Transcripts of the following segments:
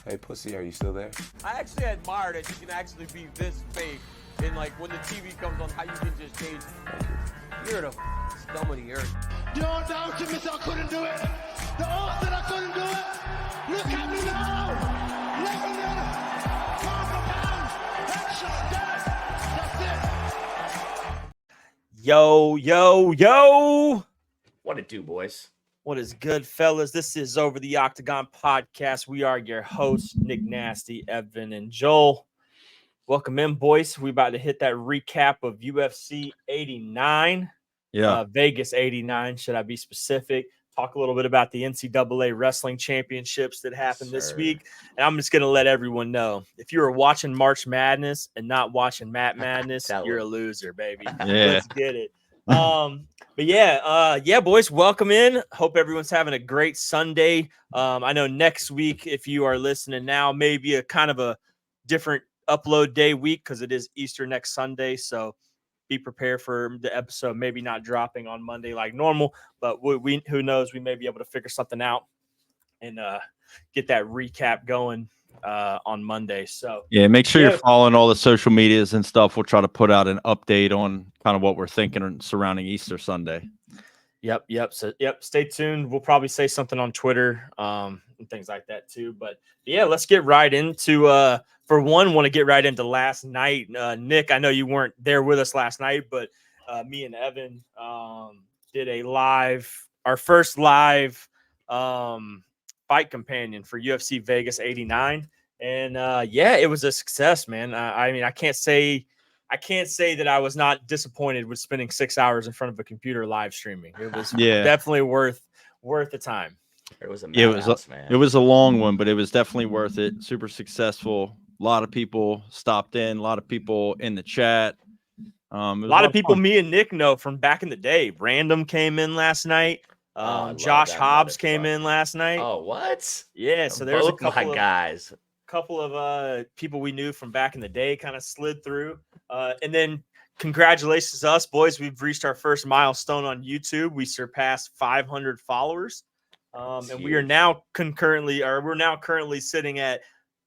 Hey, pussy, are you still there? I actually admire that you can actually be this fake. And like when the TV comes on, how you can just change. You're the scum of the earth. Don't doubt me, I couldn't do it. The odds that I couldn't do it. Look at me now. Lebanon, pound for pound. Headshot dead. That's it. Yo. What it do, boys? What is good, fellas? This is Over the Octagon podcast. We are your hosts, Nick Nasty, Evan, and Joel. Welcome in, boys. We about to hit that recap of UFC 89. Vegas 89, should I be specific? Talk a little bit about the NCAA wrestling championships that happened this week. And I'm just going to let everyone know, if you were watching March Madness and not watching Matt Madness, you're a loser, baby. Let's get it. But yeah, boys, welcome in. Hope everyone's having a great Sunday. I know next week, if you are listening now, maybe a kind of a different upload day week because it is Easter next Sunday. So be prepared for the episode maybe not dropping on Monday like normal, but we who knows, we may be able to figure something out and get that recap going on Monday. So yeah, make sure you're following all the social medias and stuff. We'll try to put out an update on kind of what we're thinking surrounding Easter Sunday. Yep. So stay tuned. We'll probably say something on Twitter and things like that too. But yeah, let's get right into for one, want to get right into last night. Nick, I know you weren't there with us last night, but me and Evan did our first live fight companion for UFC Vegas 89. And it was a success, man. I mean, I can't say that I was not disappointed with spending 6 hours in front of a computer live streaming. It was definitely worth the time. It was man. It was a long one, but it was definitely worth it. Super successful. A lot of people stopped in. A lot of people in the chat. A lot of people me and Nick know from back in the day. Random came in last night. Josh Hobbs came in last night. Oh, what? Yeah, so there's a couple of guys. Couple of people we knew from back in the day kind of slid through. And then congratulations to us, boys. We've reached our first milestone on YouTube. We surpassed 500 followers. And we are now currently sitting at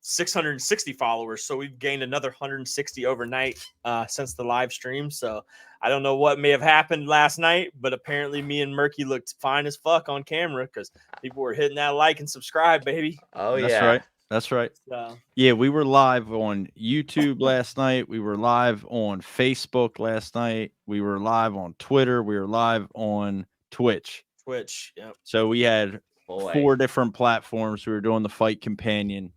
660 followers. So we've gained another 160 overnight since the live stream. So I don't know what may have happened last night, but apparently me and Murky looked fine as fuck on camera because people were hitting that like and subscribe, baby. Oh, yeah. That's right. That's right. Yeah, we were live on YouTube last night. We were live on Facebook last night. We were live on Twitter. We were live on Twitch. Yep. So we had 4 different platforms. We were doing the fight companion.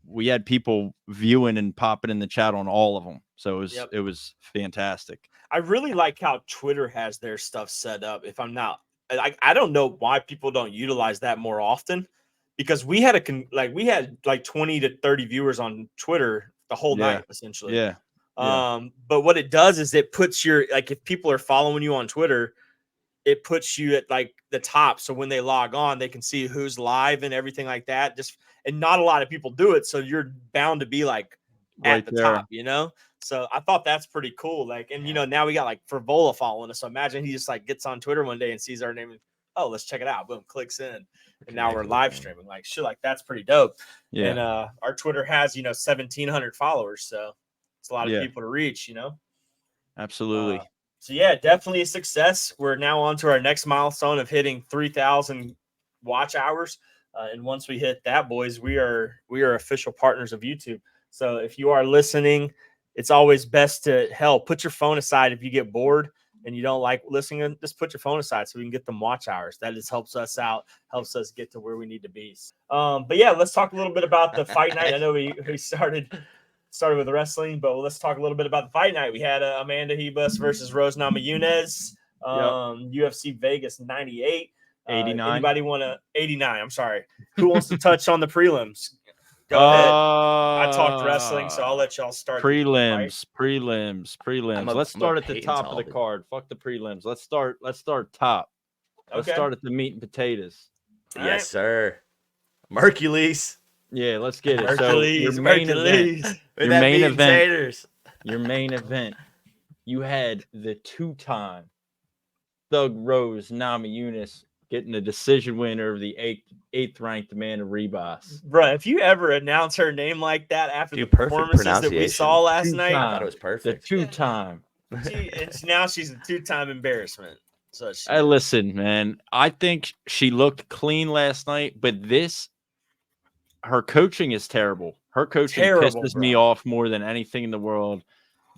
We had people viewing and popping in the chat on all of them. So it was fantastic. I really like how Twitter has their stuff set up. If I'm not, I don't know why people don't utilize that more often. Because we had 20 to 30 viewers on Twitter the whole night, essentially. Yeah. But what it does is it puts if people are following you on Twitter, it puts you at like the top. So when they log on, they can see who's live and everything like that. And not a lot of people do it. So you're bound to be like at the top, you know? So I thought that's pretty cool. Now we got like Frivola following us. So imagine he just like gets on Twitter one day and sees our name and, oh, let's check it out. Boom, clicks in. And now we're live streaming. Like, shit, like that's pretty dope. Yeah. And our Twitter has, 1,700 followers. So it's a lot of people to reach, Absolutely. So yeah, definitely a success. We're now on to our next milestone of hitting 3,000 watch hours. And once we hit that, boys, we are official partners of YouTube. So if you are listening, it's always best to put your phone aside if you get bored and you don't like listening, just put your phone aside so we can get them watch hours. That just helps us out, helps us get to where we need to be. But yeah, let's talk a little bit about the fight night. I know we started with wrestling, but let's talk a little bit about the fight night. We had Amanda Ribas versus Rose Namajunas, UFC Vegas 98. 89. Anybody want to 89? I'm sorry. Who wants to touch on the prelims? Go ahead. I talked wrestling, so I'll let y'all start. Prelims. Let's start at the top of the card. Fuck the prelims. Let's start top. Let's start at the meat and potatoes. Yes, sir. Mercules. Yeah, let's get it. Mercules, so your main event, you had the 2-time Thug Rose Namajunas getting a decision win over the eighth ranked Amanda Ribas. Bro, if you ever announce her name like that after the perfect performances that we saw last night, I thought it was perfect. The two-time. Now she's a two-time embarrassment. So Hey, listen, man. I think she looked clean last night, but her coaching is terrible. Her coaching pisses me off more than anything in the world.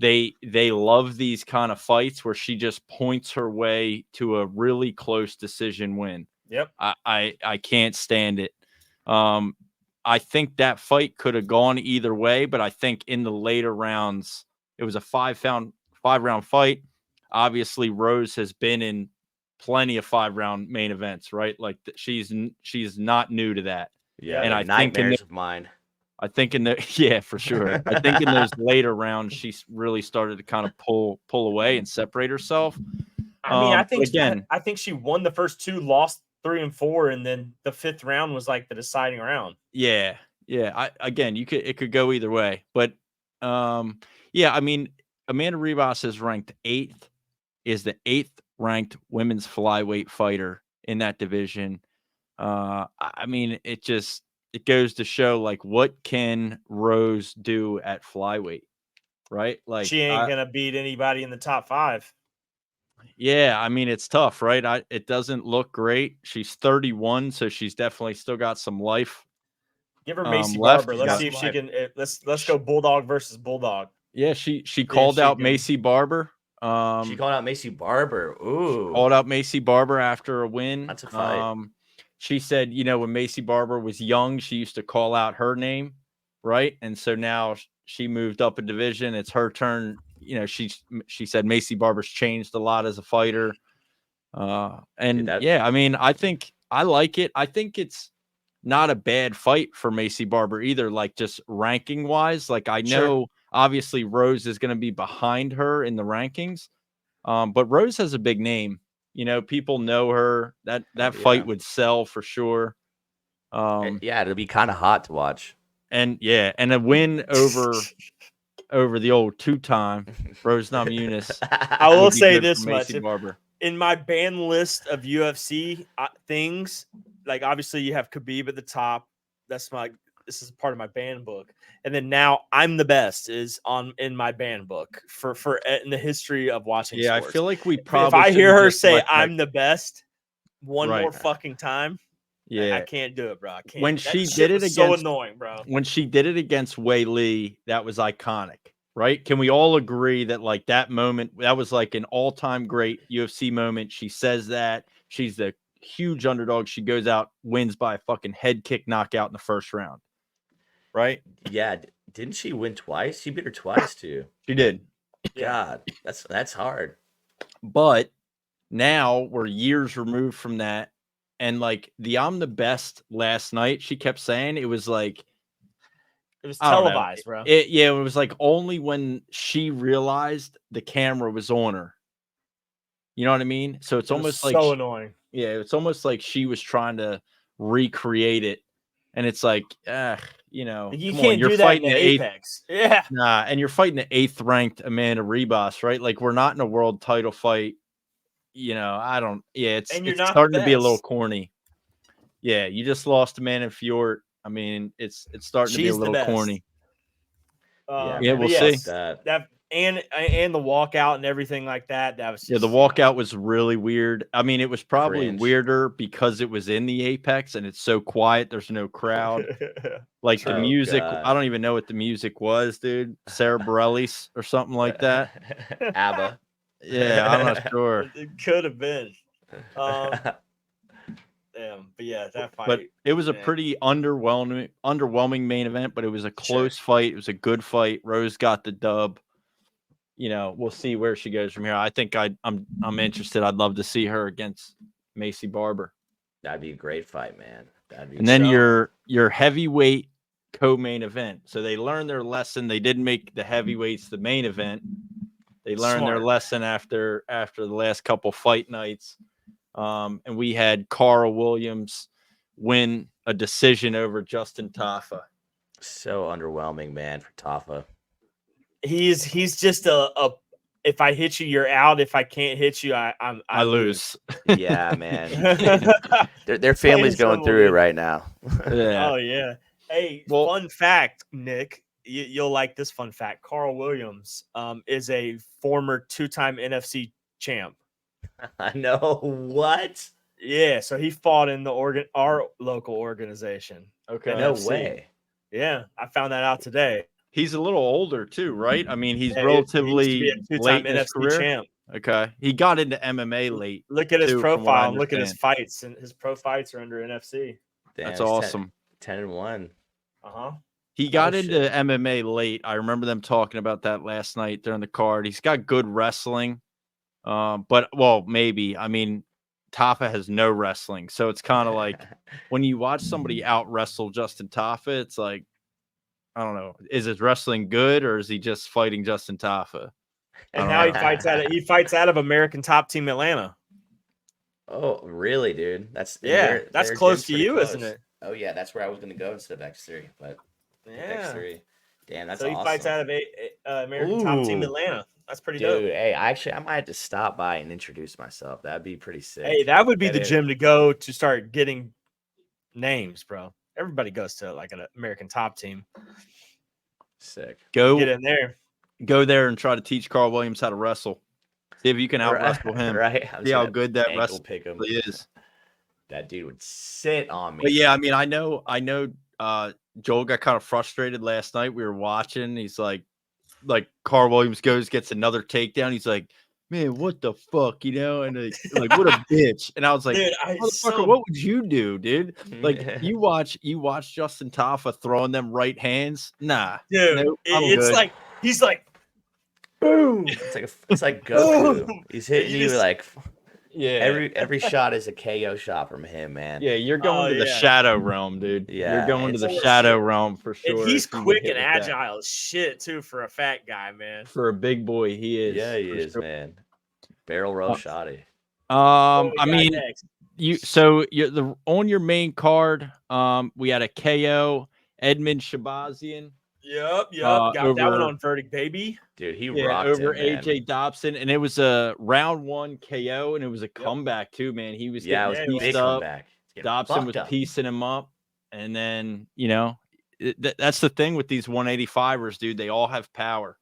They love these kind of fights where she just points her way to a really close decision win. Yep. I can't stand it. I think that fight could have gone either way, but I think in the later rounds, it was a five-round fight. Obviously, Rose has been in plenty of 5-round main events, right? Like she's not new to that. Yeah, and I nightmares of mine. I think for sure. I think in those later rounds, she really started to kind of pull away and separate herself. I mean, I think she won the first 2, lost 3 and 4, and then the 5th round was like the deciding round. Yeah. It could go either way, but I mean, Amanda Ribas is ranked 8th, is the 8th ranked women's flyweight fighter in that division. I mean, it goes to show, like, what can Rose do at flyweight, right? Like, she ain't gonna beat anybody in the top 5. Yeah, I mean, it's tough, right? It doesn't look great. She's 31, so she's definitely still got some life. Give her Macy left. Barber. Let's see if she can. Let's go Bulldog versus Bulldog. Yeah, she called out Macy Barber. She called out Macy Barber. Ooh, called out Macy Barber after a win. That's a fight. She said, when Macy Barber was young, she used to call out her name, right? And so now she moved up a division. It's her turn. She said Macy Barber's changed a lot as a fighter. I mean, I think I like it. I think it's not a bad fight for Macy Barber either, like just ranking wise. Like, I know obviously Rose is going to be behind her in the rankings, but Rose has a big name. People know her. That fight would sell for sure. It'll be kind of hot to watch. And a win over the old 2-time Rose Namajunas. I will say this much: Barber. In my ban list of UFC things, like, obviously you have Khabib at the top. This is part of my ban book, and then now I'm the best is in my ban book for in the history of watching. Yeah, sports. I feel like we probably. If I hear her say I'm the best one more fucking time, yeah, I can't do it, bro. I can't. When she did it against, so annoying, bro. When she did it against Wei Lee, that was iconic, right? Can we all agree that, like, that moment, that was like an all-time great UFC moment? She says that she's the huge underdog. She goes out, wins by a fucking head kick knockout in the first round, right? Yeah, didn't she win twice? She beat her twice too. She did. God, that's hard. But now we're years removed from that. And like I'm the best last night, she kept saying, it was like, it was televised, bro. It was like only when she realized the camera was on her. You know what I mean? So it's almost like so annoying. Yeah, it's almost like she was trying to recreate it. And it's like, you can't do that in the Apex. Yeah. Nah, and you're fighting the 8th ranked Amanda Ribas, right? Like, we're not in a world title fight. It's starting to be a little corny. Yeah, you just lost to Amanda Fjord. I mean, it's starting to be a little corny. We'll see. That and the walkout and everything like that. That was the walkout was really weird. I mean, it was probably weirder because it was in the Apex and it's so quiet. There's no crowd. Like, the music, God. I don't even know what the music was, dude. Sarah Bareilles or something like that. ABBA. Yeah, I'm not sure. It could have been. But yeah, that fight. But it was a pretty underwhelming main event, but it was a close fight. It was a good fight. Rose got the dub. We'll see where she goes from here. I think I'm interested. I'd love to see her against Macy Barber. That'd be a great fight, man. And then your heavyweight co-main event. So they learned their lesson. They didn't make the heavyweights the main event. They learned their lesson after the last couple fight nights. And we had Carl Williams win a decision over Justin Tafa. So underwhelming, man, for Tafa. He's just if I hit you, you're out. If I can't hit you, I lose. Yeah, man. Their family's going through it right now. Yeah. Oh yeah. Hey, Well- fun fact, Nick. You'll like this fun fact. Carl Williams is a former 2-time NFC champ. I know what? Yeah, so he fought in our local organization. Okay. No NFC. way. Yeah, I found that out today. He's a little older too, right? I mean, he's Yeah, relatively he used to be a 2-time late in his NFC career. champ. Okay. He got into MMA late. Look at his too, from what I profile and look at his understand. fights, and his pro fights are under NFC. Damn, That's it's awesome. 10-1. Uh-huh. He got Oh, into shit. MMA late. I remember them talking about that last night during the card. He's got good wrestling. But maybe. I mean, Tafa has no wrestling. So it's kind of like when you watch somebody out wrestle Justin Tafa, it's like, I don't know, is his wrestling good or is he just fighting Justin Tafa? And I now don't he fights out of American Top Team Atlanta. Oh, really, dude? That's Yeah, that's their close gym's to pretty you, close. isn't it? Oh yeah, that's where I was gonna go instead of X3, but Yeah. X3. Damn, that's So he awesome. fights out of American Top Team Ooh. Atlanta. That's pretty Dude, dope. hey, I might have to stop by and introduce myself. That'd be pretty sick. Hey, that would be Get the in. gym to go to start getting names, bro. Everybody goes to like an American Top Team. Sick. Get in there. Go there and try to teach Carl Williams how to wrestle. See if you can out Right, wrestle him. right? I'm See just how gonna good that ankle wrestle pick him. really is. That dude would sit on me. But yeah, I mean, I know Joel got kind of frustrated last night. We were watching. He's like Carl Williams gets another takedown. He's like, man, what the fuck, and like what a bitch. And I was like, Dude, motherfucker, what would you do, dude? Like you watch Justin Tafa throwing them right hands. Nah, dude, nope, I'm it's good. like he's like, boom. It's like Goku. He's hitting You you just- like Yeah, every shot is a KO shot from him, man. yeah, you're going to the yeah. shadow realm, dude. Yeah, You're going to it's the almost shadow shit. realm for sure. And he's if you get quick hit and with that. agile as shit too for a fat guy, man. For a big boy, he is. Yeah, he for is, sure. man. Barrel roll shotty. What we I got mean, next? on your main card, we had a KO, Edmund Shabazian. Yep. Got that one over- on Verdict, baby. Dude, he Yeah, rocked over him, man. AJ Dobson, and it was a round 1 KO, and it was a comeback too, man. He was Yeah, it getting was a pieced big up. comeback. He's getting Dobson was fucked up. piecing him up, and then that's the thing with these 185ers, dude. They all have power.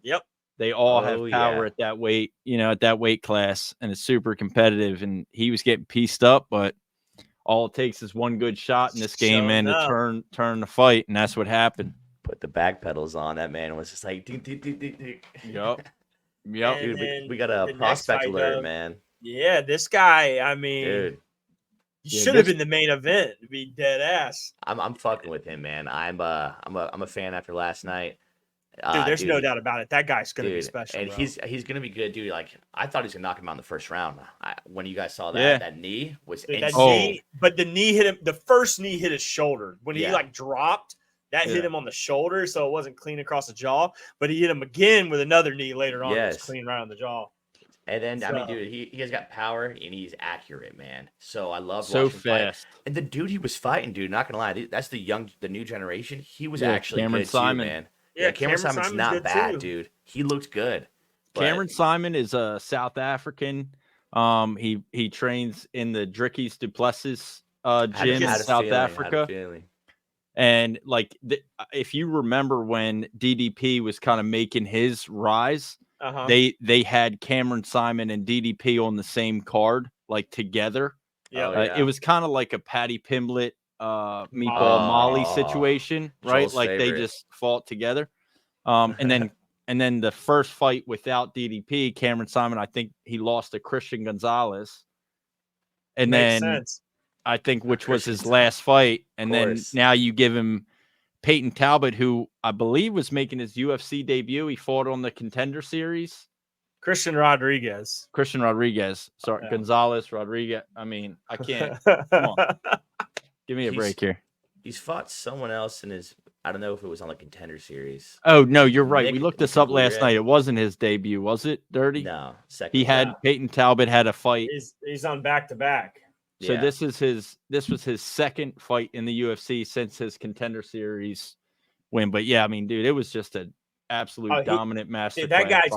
Yep. They all have Oh, power yeah. at that weight, at that weight class, and it's super competitive. And he was getting pieced up, but all it takes is one good shot in this game, Sure man, to enough. turn the fight, and that's what happened. Put the back pedals on. That man was just like, ding, ding, ding, ding, ding. Yep. And Dude, then we got a the next prospect fight, alert, though, man. Yeah, this guy. I mean, Dude, he Yeah, should have this- been the main event. To be dead ass. I'm fucking with him, man. I'm a fan after last night. Dude, there's no dude, doubt about it. That guy's gonna be dude, special. and bro. he's gonna be good, dude. Like I thought he was gonna knock him out in the first round. When you guys saw that, Yeah. that knee was Dude, that insane. knee, but the knee hit him. The first knee hit his shoulder when he Yeah. like dropped. That hit Yeah. him on the shoulder, so it wasn't clean across the jaw. But he hit him again with another knee later on. It was Yes. clean right on the jaw. And then I mean, So- dude, he has got power and he's accurate, man. So I love So watching him fight. fast. And the dude he was fighting, dude, not gonna lie, that's the new generation. He was Yeah, actually Cameron good Simon. too, man. Yeah, Cameron Simon's Simon's not good bad, too. dude. He looked good. But Cameron Simon is a South African. He trains in the Dricky's Duplessis I had gym in a South feeling, I had a Africa. feeling. And like, if you remember when DDP was kind of making his rise, Uh-huh. they had Cameron Simon and DDP on the same card, like together. Yeah. Oh, yeah. It was kind of like a Patty Pimblett, Meatball Oh. Molly situation, right? Joel's like they favorite. just fought together. And then the first fight without DDP, Cameron Simon, I think he lost to Christian Gonzalez. And Makes then sense. I think which was his Christian last fight. And then course. now you give him Peyton Talbot, who I believe was making his UFC debut. He fought on the Contender Series. Christian Rodriguez. Christian Rodriguez. Sorry, Yeah. Gonzalez, Rodriguez. I mean, I can't. on. Give me a He's- break here. He's fought someone else in his. I don't know if it was on the Contender Series. Oh, no, you're right. Nick- We looked this up Nick last Leary. night. It wasn't his debut, was it, Dirty? No, second. He had Yeah. Peyton Talbot had a fight. He's on back to back. So Yeah. this was his second fight in the UFC since his Contender Series win. But yeah, I mean, dude, it was just a absolute dominant master. That guy's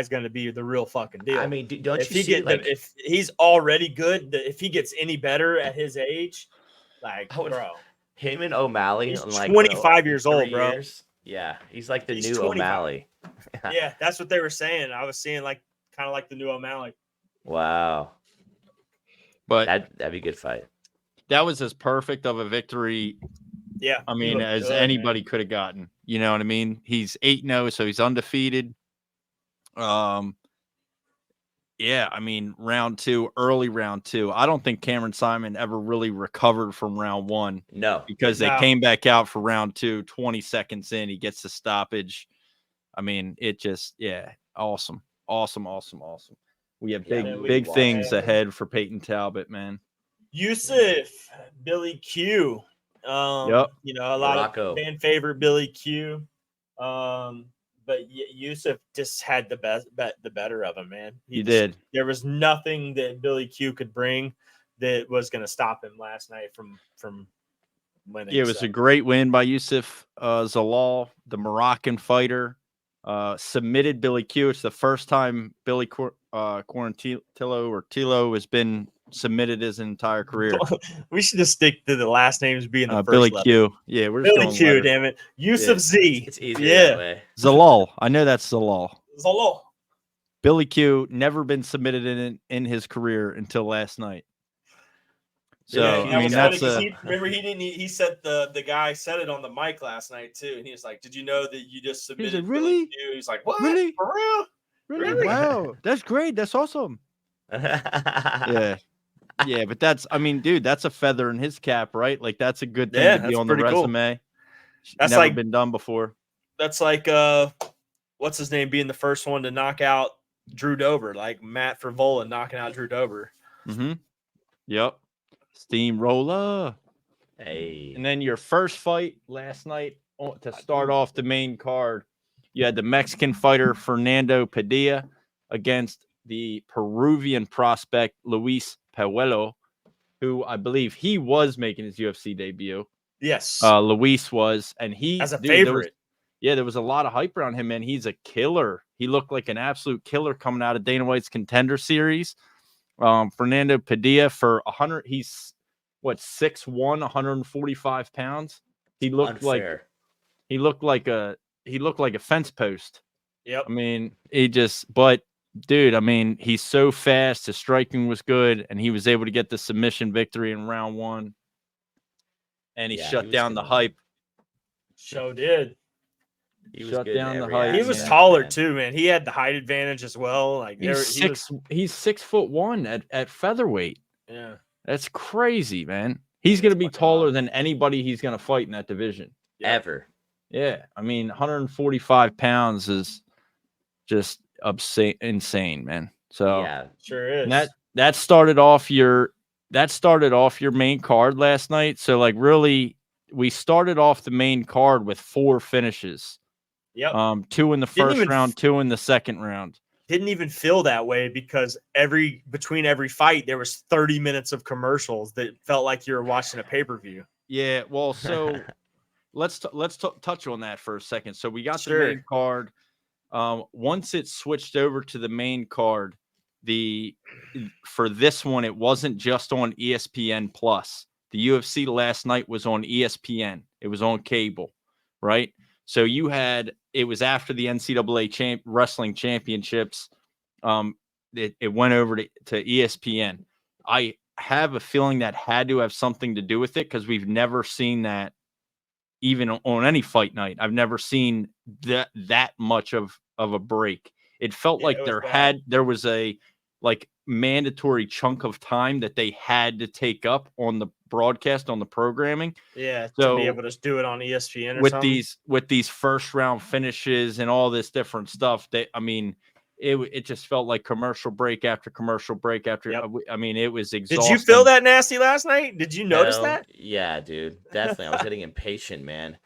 gonna be the real fucking deal. I mean, don't if you see if he's already good, if he gets any better at his age, bro, him and O'Malley, he's in like 25 years old, 3 bro. years. Yeah, he's like the new 25. O'Malley. Yeah, that's what they were saying. I was seeing kind of like the new O'Malley. Wow, but that'd be a good fight. That was as perfect of a victory. Yeah, I mean, as anybody could have gotten. You know what I mean? He's 8-0, so he's undefeated. Yeah, I mean, early round two. I don't think Cameron Simon ever really recovered from round one. No. Because they came back out for round two, 20 seconds in. He gets the stoppage. I mean, it just, awesome. Awesome. We have big things ahead for Peyton Talbot, man. Yusuf, Billy Q. Yep. You know, a lot of fan favorite Billy Q. But Yusuf just had the better of him, man. He did. There was nothing that Billy Q could bring that was going to stop him last night from winning. Yeah, it was a great win by Yusuf Zalal, the Moroccan fighter. Submitted Billy Q. It's the first time Billy Tilo has been submitted his entire career. We should just stick to the last names being the first Billy letter. Q. Yeah, we're Billy Q. Damn it, Yusuf Z. It's easier that way. Zalal. I know that's Zalal. Zalal. Billy Q. Never been submitted in his career until last night. So I mean, that's remember he said the guy said it on the mic last night too, and he was like, "Did you know that you just submitted?" He's like, really? He's like, "What? Really? For real? Really? Wow, that's great. That's awesome." Yeah, but dude, that's a feather in his cap, right? Like that's a good thing to be on the resume. Cool. That's never been done before. That's like what's his name being the first one to knock out Drew Dober, like Matt Frivola knocking out Drew Dober. Mm-hmm. Yep. Steamroller. Hey. And then your first fight last night to start off the main card, you had the Mexican fighter Fernando Padilla against the Peruvian prospect Luis Puello, who I believe he was making his UFC debut. Yes. Luis was, and he as a favorite. There was a lot of hype around him, man. He's a killer. He looked like an absolute killer coming out of Dana White's Contender Series. Fernando Padilla for 100, he's 6'1", 145 pounds. He looked like a fence post. Yep. I mean, dude, I mean, he's so fast. His striking was good, and he was able to get the submission victory in round one. And he shut down the hype. So did. He shut down the hype. He was taller too, man. He had the height advantage as well. Like he's 6'1" at featherweight. Yeah, that's crazy, man. He's gonna be taller than anybody he's gonna fight in that division ever. Yeah, I mean, 145 pounds is just insane, man. So yeah, sure is. And that started off your main card last night. So like really, we started off the main card with 4 finishes. Yep. 2 in the first round, 2 in the second round. Didn't even feel that way because between every fight there was 30 minutes of commercials that felt like you were watching a pay-per-view. Yeah, well, so let's touch on that for a second. So we got the main card. Once it switched over to the main card, for this one it wasn't just on ESPN Plus. The UFC last night was on ESPN. It was on cable, right? So it was after the NCAA wrestling championships. It went over to ESPN. I have a feeling that had to have something to do with it because we've never seen that even on any fight night. I've never seen that much of a break. It felt like there was a mandatory chunk of time that they had to take up on the broadcast, on the programming. Yeah, so, to be able to do it on ESPN with these first round finishes and all this different stuff. It just felt like commercial break after commercial break after. Yep. I mean, it was exhausting. Did you feel that nasty last night? Did you notice that? Yeah, dude, definitely. I was getting impatient, man.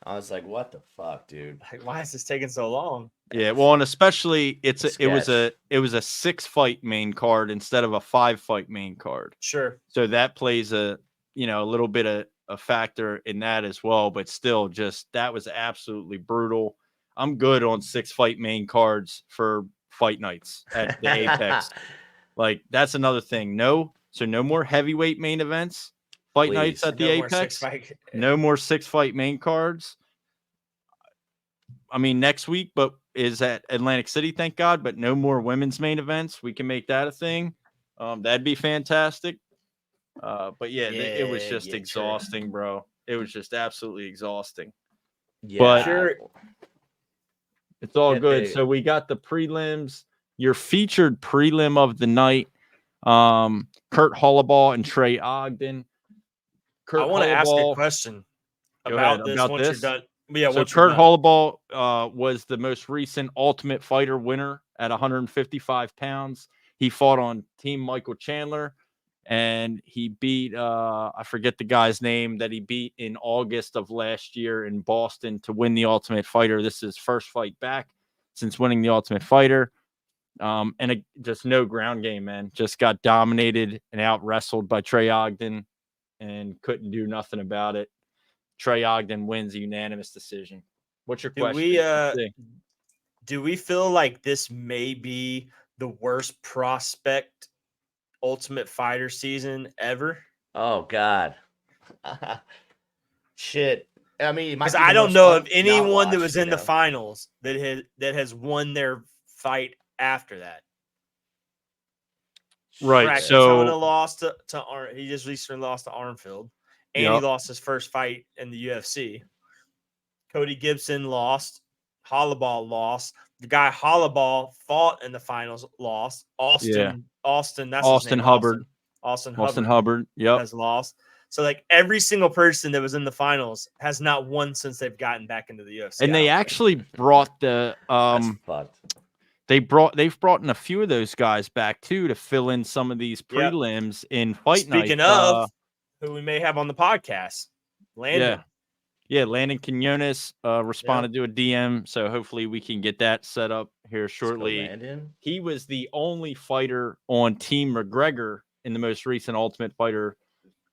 I was like, "What the fuck, dude? Like, why is this taking so long?" Yeah, well, and especially it was a 6-fight main card instead of a 5-fight main card. Sure. So that plays a little bit of a factor in that as well, but still, just that was absolutely brutal. I'm good on 6-fight main cards for fight nights at the Apex. Like, that's another thing. No more heavyweight main events, fight nights Please. at the No more Apex. 6-fight. No more 6-fight main cards. I mean, next week, but is at Atlantic City, thank God. But no more women's main events. We can make that a thing. That'd be fantastic. But yeah, it was just true. exhausting, bro. It was just absolutely exhausting. Yeah. But Sure. it's all Yeah, good. they- So we got the prelims. Your featured prelim of the night, Kurt Hollaball and Trey Ogden. I want to ask a Hollaball- question Go about ahead, this about once this? you're done. Yeah, So once you're Kurt done. Hollaball was the most recent Ultimate Fighter winner at 155 pounds. He fought on Team Michael Chandler, and he beat I forget the guy's name that he beat in August of last year in Boston to win the Ultimate Fighter. This is his first fight back since winning the Ultimate Fighter. And just no ground game, man. Just got dominated and out wrestled by Trey Ogden and couldn't do nothing about it. Trey Ogden wins a unanimous decision. What's your question? Do we feel like this may be the worst prospect Ultimate Fighter season ever? Oh God. Shit. I mean, it might Because be the I don't most know fun of to anyone not that watch, was you in the know? finals that has won their fight after that. Right. Kratona So lost to he just recently lost to Armfield, and he Yep. lost his first fight in the UFC. Cody Gibson lost. Hollaball lost. The guy Hollaball fought in the finals lost. Austin, that's his Austin name. Hubbard. Austin Austin Hubbard Hubbard. Yep. has lost. So like every single person that was in the finals has not won since they've gotten back into the UFC. And they actually brought the That's fucked. they've brought in a few of those guys back too to fill in some of these Yep. prelims in fight night. Speaking of who we may have on the podcast, Landon. Yeah, Landon Quinones responded to a DM, so hopefully we can get that set up here Let's go, shortly. Landon. He was the only fighter on Team McGregor in the most recent Ultimate Fighter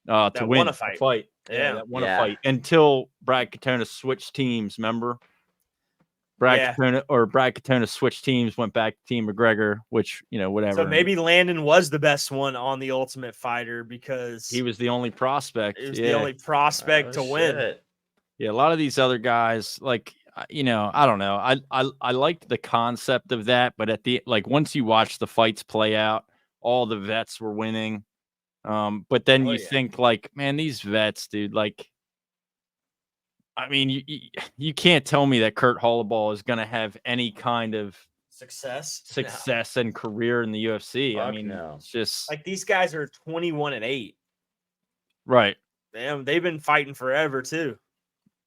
to That win won a a fight. fight. Yeah. That won Yeah. a fight until Brad Katona switched teams. Remember, Brad Katona switched teams, went back to Team McGregor, which whatever. So maybe Landon was the best one on the Ultimate Fighter because he was the only prospect. He was the only prospect to win. Shit. Yeah, a lot of these other guys, like I don't know. I liked the concept of that, but at the once you watch the fights play out, all the vets were winning. But then you think man, these vets, dude, I mean, you can't tell me that Kurt Hollaball is going to have any kind of success and career in the UFC. Fuck I mean, no. it's just Like these guys are 21-8. right. Damn, they've been fighting forever too.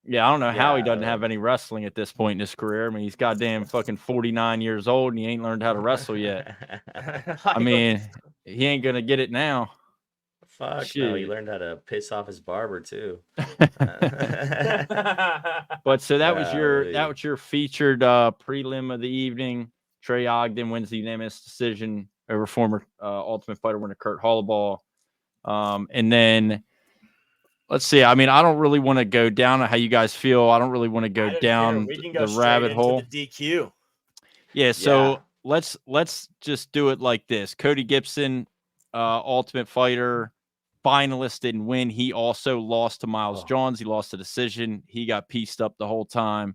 Yeah, I don't know how he doesn't Yeah. have any wrestling at this point in his career. I mean, he's goddamn fucking 49 years old and he ain't learned how to wrestle yet. I mean, he ain't gonna get it now. Fuck no. He Shit. learned how to piss off his barber too. But so that was Golly. your featured prelim of the evening. Trey Ogden wins the unanimous decision over former Ultimate Fighter winner Kurt Hollaball. And then let's see. I mean, I don't really want to go down on how you guys feel. I don't really want to go down We can go the straight rabbit into hole. the DQ. Yeah, so Yeah. let's just do it like this. Cody Gibson, Ultimate Fighter, finalist, didn't win. He also lost to Miles Johns. He lost a decision. He got pieced up the whole time.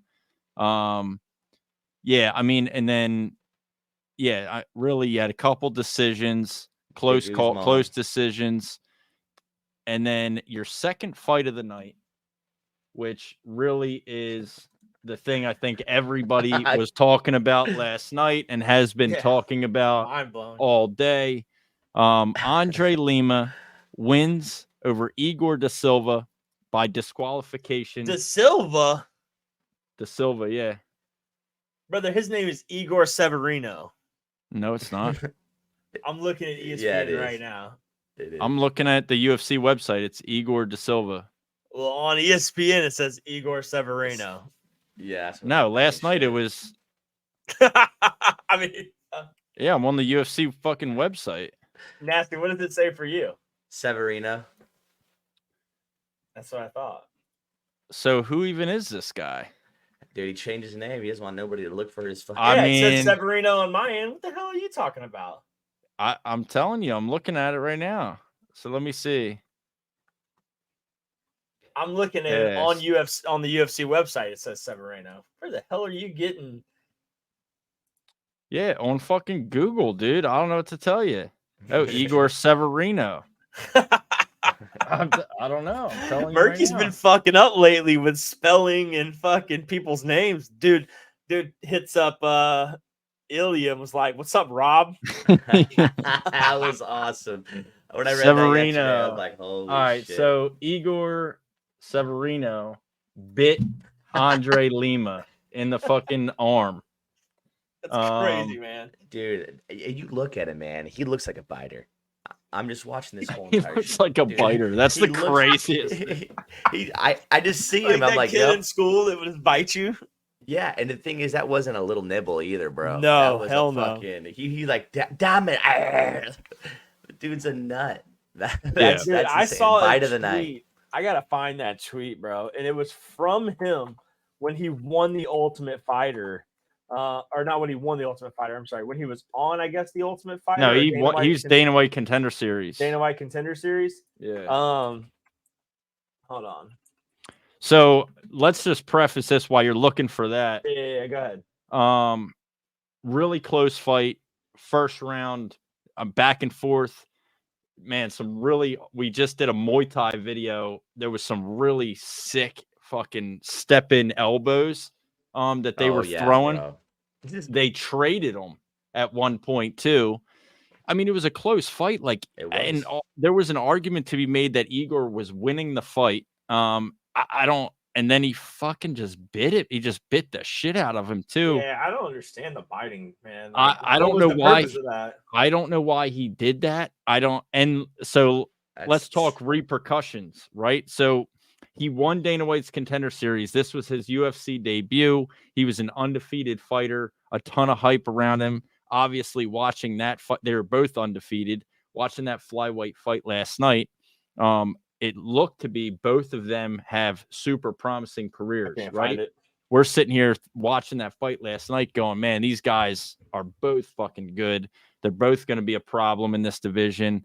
Yeah, I mean, and then I really had a couple decisions, close decisions. And then your second fight of the night, which really is the thing I think everybody was talking about last night and has been talking about Mind blown. all day. Andre Lima wins over Igor Da Silva by disqualification. Da Silva, Yeah. brother, his name is Igor Severino. No, it's not. I'm looking at ESPN Yeah, it right is. now. It is. I'm looking at the UFC website. It's Igor Da Silva. Well, on ESPN it says Igor Severino. Yeah. that's what No, I'm last night it thinking. was. I mean, Yeah, I'm on the UFC fucking website. Nasty. What does it say for you? Severino. That's what I thought. So who even is this guy? Dude, he changed his name. He doesn't want nobody to look for his fucking. I Yeah, it says mean- Severino on my end. What the hell are you talking about? I'm telling you, I'm looking at it right now. So let me see. I'm looking at it on Yes. the UFC website. It says Severino. Where the hell are you getting? Yeah, on fucking Google, dude. I don't know what to tell you. Oh, Igor Severino. I don't know. I'm telling you right Murky's now. been fucking up lately with spelling and fucking people's names. Dude hits up Ilya and was like, "What's up, Rob?" That was awesome. When I read that yesterday, I was Severino. like, holy All right, shit. so Igor Severino bit Andre Lima in the fucking arm. That's crazy, man. Dude, you look at him, man. He looks like a biter. I'm just watching this whole He entire looks shit. like a Dude, biter. That's he the looks- craziest thing. I just see Like him. that I'm like, kid yep. in school that would just bite you. Yeah, and the thing is, that wasn't a little nibble either, bro. No, that was hell a no. fucking. He like, damn it, the dude's a nut. Yeah. Dude, that's I insane. saw Bite a of the night. tweet. I gotta find that tweet, bro. And it was from him when he won the Ultimate Fighter. Or not when he won the Ultimate Fighter. I'm sorry. When he was on, I guess, the Ultimate Fighter. No, or he Dana White was Dana White Contender Series. Dana White Contender Series. Yeah. Hold on. So let's just preface this while you're looking for that. Yeah, go ahead. Really close fight, first round, back and forth. Man, we just did a Muay Thai video. There was some really sick fucking step in elbows that they were throwing. Bro. They traded them at one point too. I mean, it was a close fight. Like, and there was an argument to be made that Igor was winning the fight. I don't. And then he fucking just bit it. He just bit the shit out of him too. Yeah, I don't understand the biting, man. I don't know why. I don't know why he did that. I don't. And so let's talk repercussions, right? So he won Dana White's Contender Series. This was his UFC debut. He was an undefeated fighter. A ton of hype around him. Obviously, watching that fight, they were both undefeated. Watching that flyweight fight last night, it looked to be both of them have super promising careers, right? We're sitting here watching that fight last night going, man, these guys are both fucking good. They're both going to be a problem in this division.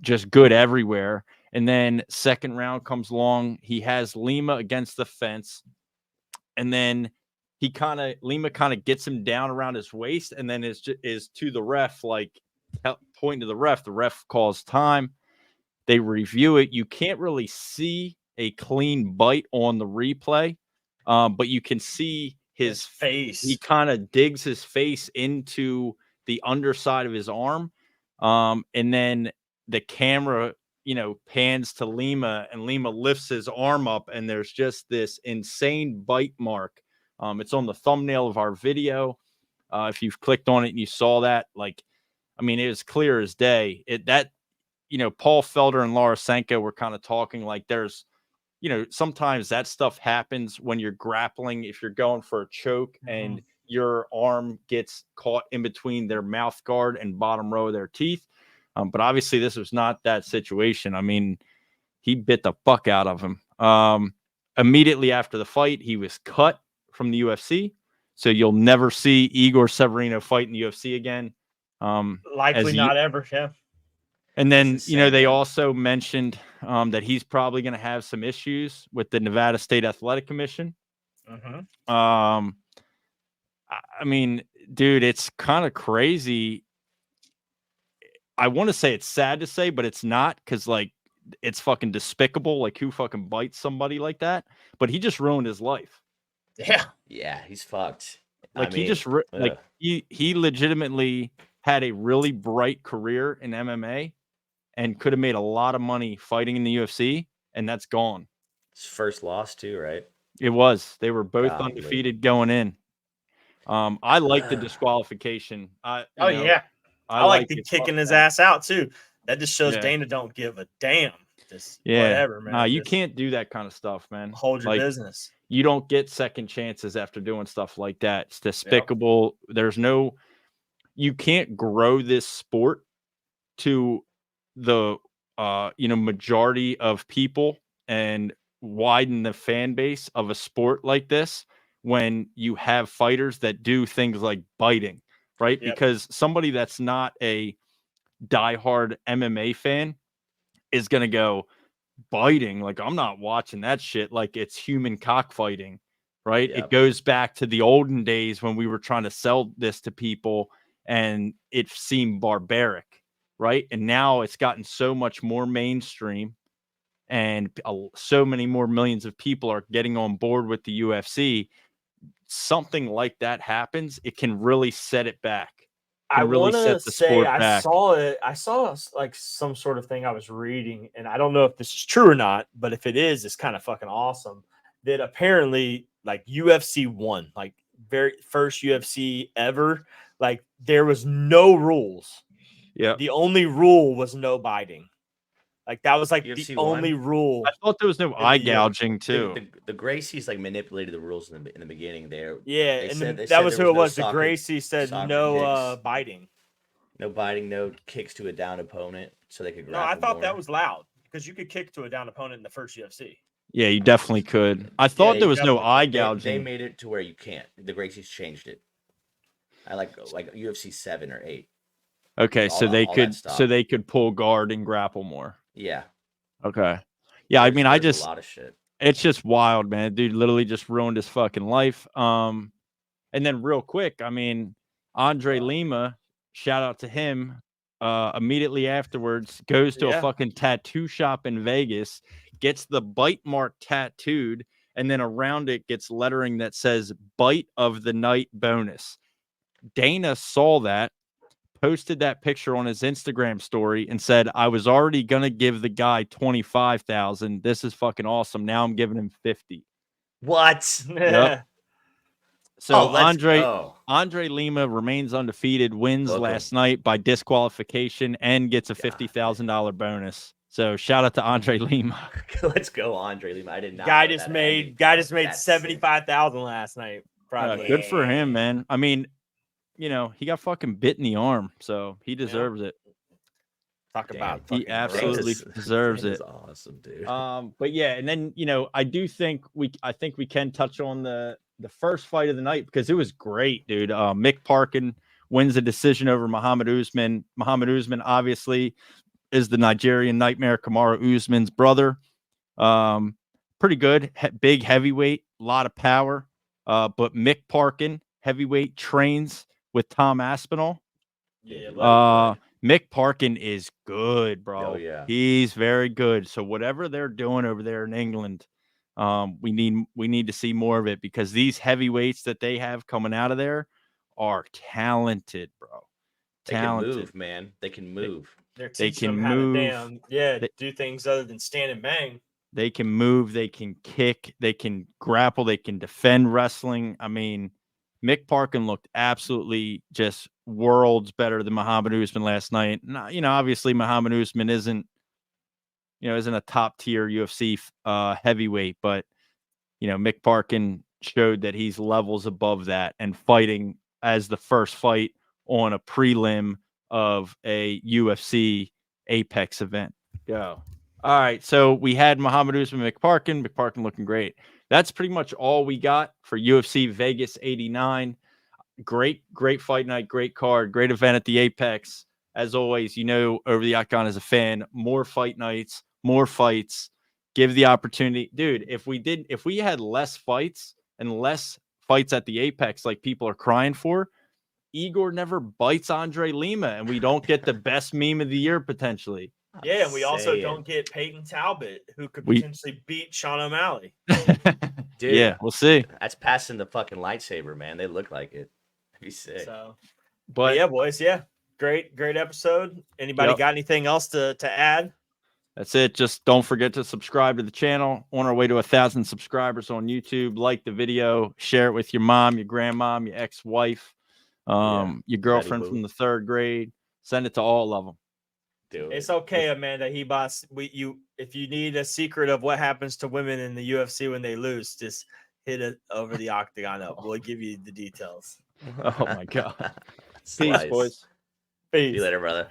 Just good everywhere. And then second round comes along. He has Lima against the fence. And then Lima kind of gets him down around his waist and then is to the ref, like pointing to the ref. The ref calls time. They review it. You can't really see a clean bite on the replay, but you can see his face. He kind of digs his face into the underside of his arm. And then the camera, pans to Lima, and Lima lifts his arm up, and there's just this insane bite mark. It's on the thumbnail of our video. If you've clicked on it and you saw that, it was clear as day. Paul Felder and Laura Senko were kind of talking like there's, sometimes that stuff happens when you're grappling. If you're going for a choke and your arm gets caught in between their mouth guard and bottom row of their teeth. But obviously this was not that situation. I mean, he bit the fuck out of him. Immediately after the fight, he was cut from the UFC. So you'll never see Igor Severino fight in the UFC again. Likely not ever, yeah. And then, they also mentioned that he's probably going to have some issues with the Nevada State Athletic Commission. I mean, dude, it's kind of crazy. I want to say it's sad to say, but it's not, because it's fucking despicable. Like, who fucking bites somebody like that? But he just ruined his life. Yeah, he's fucked. He legitimately had a really bright career in MMA. And could have made a lot of money fighting in the UFC, and that's gone. His first loss too, right? It was. They were both undefeated going in. I like the disqualification. I like the kicking his ass out too. That just shows Dana don't give a damn. Just whatever, man. Nah, you can't do that kind of stuff, man. Hold your business. You don't get second chances after doing stuff like that. It's despicable. Yep. You can't grow this sport to the majority of people and widen the fan base of a sport like this when you have fighters that do things like biting, right? Yep. Because somebody that's not a diehard MMA fan is going to go biting. Like, I'm not watching that shit. Like, it's human cockfighting, right? Yep. It goes back to the olden days when we were trying to sell this to people and it seemed barbaric, right? And now it's gotten so much more mainstream and so many more millions of people are getting on board with the UFC. Something like that happens, it can really set it back. I really want to set the say sport I back. saw it. I saw like some sort of thing I was reading, and I don't know if this is true or not, but if it is, it's kind of fucking awesome. That apparently, like UFC 1, like very first UFC ever, like there was no rules. Yeah. The only rule was no biting. Like that was like UFC the 1? only rule. I thought there was no eye gouging too. The Gracies like manipulated the rules in the beginning there. Yeah, They and said that was there who it no was. The soccer- Gracie said soccer no kicks. biting. No biting, no kicks to a down opponent, so they could No, grapple I thought more. that was loud because you could kick to a down opponent in the first UFC. Yeah, you definitely could. I thought you there was no definitely eye They gouging. made it to where you can't. The Gracies changed it. I like UFC 7 or 8. Okay, so they all could that stuff. they could pull guard and grapple more. Yeah. Okay. Yeah, I mean, There's a lot of shit. it's just wild, man. Dude literally just ruined his fucking life. And then real quick, I mean, Andre Lima, shout out to him. Immediately afterwards, goes to a fucking tattoo shop in Vegas, gets the bite mark tattooed, and then around it gets lettering that says "Bite of the Night bonus." Dana saw that, posted that picture on his Instagram story, and said, "I was already gonna give the guy 25,000. This is fucking awesome. Now I'm giving him 50." What? Yep. So let's go. Andre Lima remains undefeated, wins Welcome. last night by disqualification, and gets a $50,000 bonus. So shout out to Andre Lima. Let's go, Andre Lima. I did not. Guy know just that made ending. That's 75,000 last night. Probably. Good for him, man. I mean, he got fucking bit in the arm, so he deserves it. Talk about He fucking absolutely gross. deserves Dana's it. awesome, dude. But yeah, and then I do think we can touch on the first fight of the night because it was great, dude. Mick Parkin wins the decision over Muhammad Usman. Muhammad Usman obviously is the Nigerian Nightmare Kamaru Usman's brother. Pretty good, big heavyweight, a lot of power. But Mick Parkin, heavyweight, trains with Tom Aspinall. Yeah, Mick Parkin is good, bro. Oh, yeah. He's very good. So whatever they're doing over there in England, we need to see more of it because these heavyweights that they have coming out of there are talented, bro. They can move, man. They can move. They're They teaching can them how move. to do things other than stand and bang. They can move. They can kick. They can grapple. They can defend wrestling. I mean, Mick Parkin looked absolutely just worlds better than Muhammad Usman last night. Obviously Muhammad Usman isn't a top tier UFC heavyweight, but Mick Parkin showed that he's levels above that and fighting as the first fight on a prelim of a UFC Apex event. Go. All right, so we had Muhammad Usman, Mick Parkin looking great. That's pretty much all we got for UFC Vegas 89. Great fight night, great card, great event at the Apex. As always, Over the Octagon is a fan. More fight nights, more fights. Give the opportunity. Dude, if we had less fights and less fights at the Apex like people are crying for, Igor never bites Andre Lima and we don't get the best meme of the year potentially. Yeah, and we also don't get Peyton Talbot, who could potentially beat Sean O'Malley. Dude, yeah, we'll see. That's passing the fucking lightsaber, man. They look like it. That'd be sick. So, but yeah, boys, great episode. Anybody got anything else to add? That's it. Just don't forget to subscribe to the channel. On our way to 1,000 subscribers on YouTube. Like the video, share it with your mom, your grandmom, your ex-wife, your girlfriend from the 3rd grade. Send it to all of them. It's okay, Amanda. If you need a secret of what happens to women in the UFC when they lose, just hit it over the Octagon up. We'll give you the details. Oh my God. Peace, boys. Peace. See you later, brother.